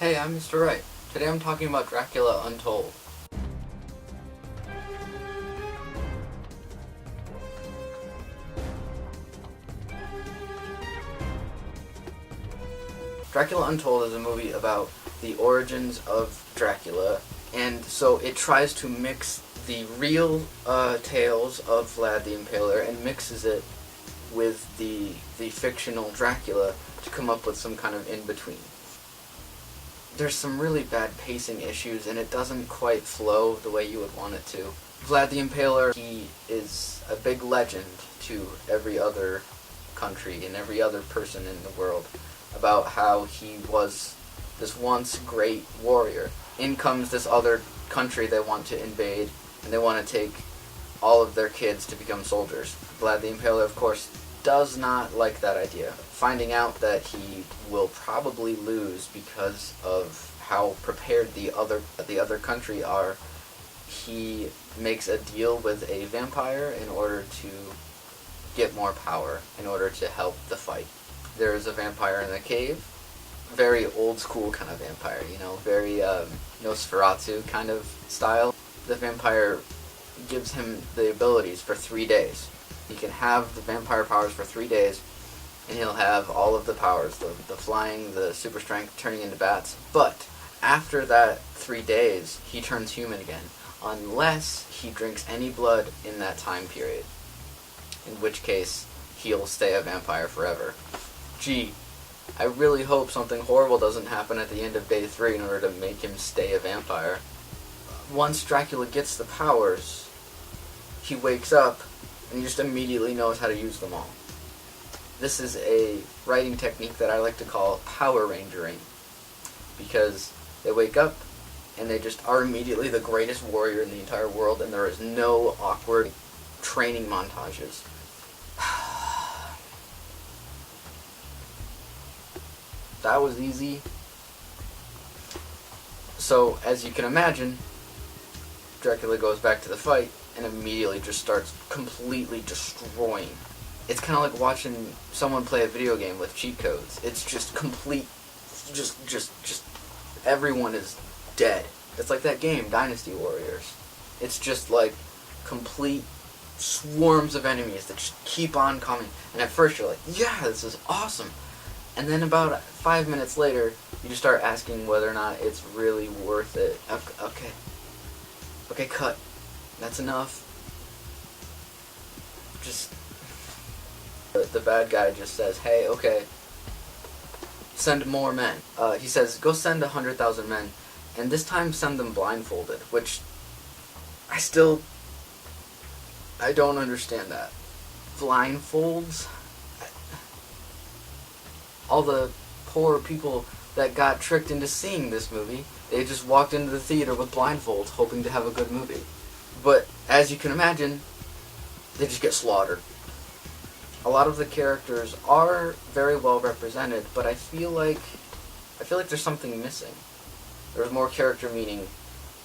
Hey, I'm Mr. Wright. Today I'm talking about Dracula Untold. Dracula Untold is a movie about the origins of Dracula, and so it tries to mix the real tales of Vlad the Impaler and mixes it with the fictional Dracula to come up with some kind of in-between. There's some really bad pacing issues, and it doesn't quite flow the way you would want it to. Vlad the Impaler, he is a big legend to every other country and every other person in the world about how he was this once great warrior. In comes this other country they want to invade, and they want to take all of their kids to become soldiers. Vlad the Impaler, of course, does not like that idea. Finding out that he will probably lose because of how prepared the other country are, he makes a deal with a vampire in order to get more power, in order to help the fight. There is a vampire in the cave, very old school kind of vampire, very Nosferatu kind of style. The vampire gives him the abilities for 3 days. He can have the vampire powers for 3 days, and he'll have all of the powers, the flying, the super strength, turning into bats. But after that 3 days, he turns human again, unless he drinks any blood in that time period, in which case he'll stay a vampire forever. Gee, I really hope something horrible doesn't happen at the end of day 3 in order to make him stay a vampire. Once Dracula gets the powers, he wakes up and he just immediately knows how to use them all. This is a writing technique that I like to call Power Rangering, because they wake up and they just are immediately the greatest warrior in the entire world, and there is no awkward training montages. That was easy. So, as you can imagine, Dracula goes back to the fight and immediately just starts completely destroying. It's kind of like watching someone play a video game with cheat codes. It's just complete, just everyone is dead. It's like that game, Dynasty Warriors. It's just like complete swarms of enemies that just keep on coming. And at first you're like, yeah, this is awesome. And then about 5 minutes later, you just start asking whether or not it's really worth it. Okay, cut. That's enough. Just... The bad guy just says, hey, okay, send more men. He says, go send 100,000 men, and this time send them blindfolded, which I don't understand that. Blindfolds? All the poor people that got tricked into seeing this movie, they just walked into the theater with blindfolds, hoping to have a good movie. But, as you can imagine, they just get slaughtered. A lot of the characters are very well represented, but I feel like there's something missing. There's more character meaning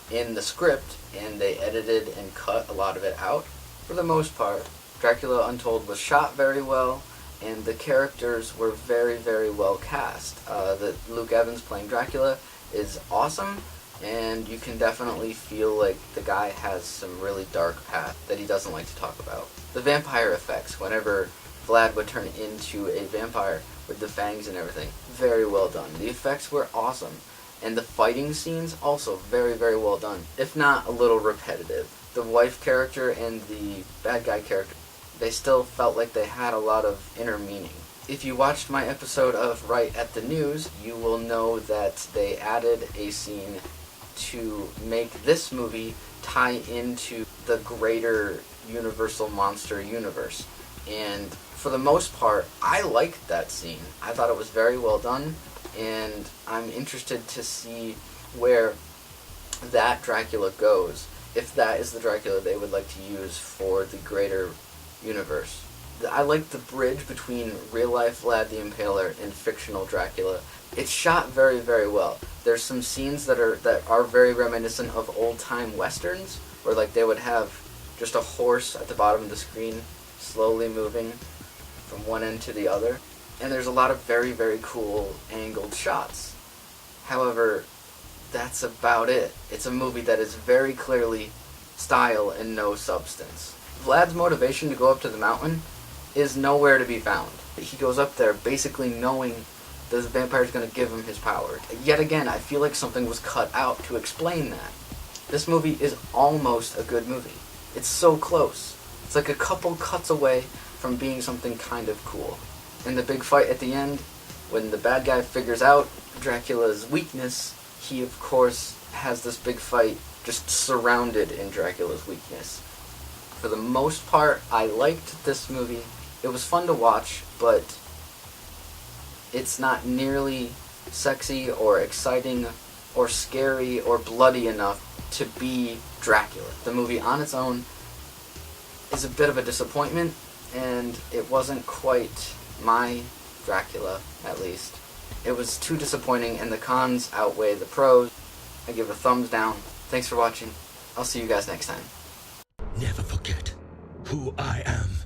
in the script, and they edited and cut a lot of it out. For the most part, Dracula Untold was shot very well, and the characters were very, very well cast. That Luke Evans playing Dracula is awesome, and you can definitely feel like the guy has some really dark past that he doesn't like to talk about. The vampire effects, whenever Vlad would turn into a vampire with the fangs and everything, very well done. The effects were awesome, and the fighting scenes also very, very well done, if not a little repetitive. The wife character and the bad guy character, they still felt like they had a lot of inner meaning. If you watched my episode of Wright at the News, you will know that they added a scene to make this movie tie into the greater Universal Monster universe. And for the most part, I liked that scene. I thought it was very well done, and I'm interested to see where that Dracula goes, if that is the Dracula they would like to use for the greater universe. I like the bridge between real-life Vlad the Impaler and fictional Dracula. It's shot very, very well. There's some scenes that are very reminiscent of old-time westerns, where like they would have just a horse at the bottom of the screen slowly moving from one end to the other. And there's a lot of very, very cool angled shots. However, that's about it. It's a movie that is very clearly style and no substance. Vlad's motivation to go up to the mountain is nowhere to be found. He goes up there basically knowing that the vampire's going to give him his power. Yet again, I feel like something was cut out to explain that. This movie is almost a good movie. It's so close. It's like a couple cuts away from being something kind of cool. And the big fight at the end, when the bad guy figures out Dracula's weakness, he of course has this big fight just surrounded in Dracula's weakness. For the most part, I liked this movie. It was fun to watch, but it's not nearly sexy or exciting or scary or bloody enough to be Dracula. The movie on its own is a bit of a disappointment, and it wasn't quite my Dracula, at least. It was too disappointing, and the cons outweigh the pros. I give it a thumbs down. Thanks for watching. I'll see you guys next time. Never forget who I am.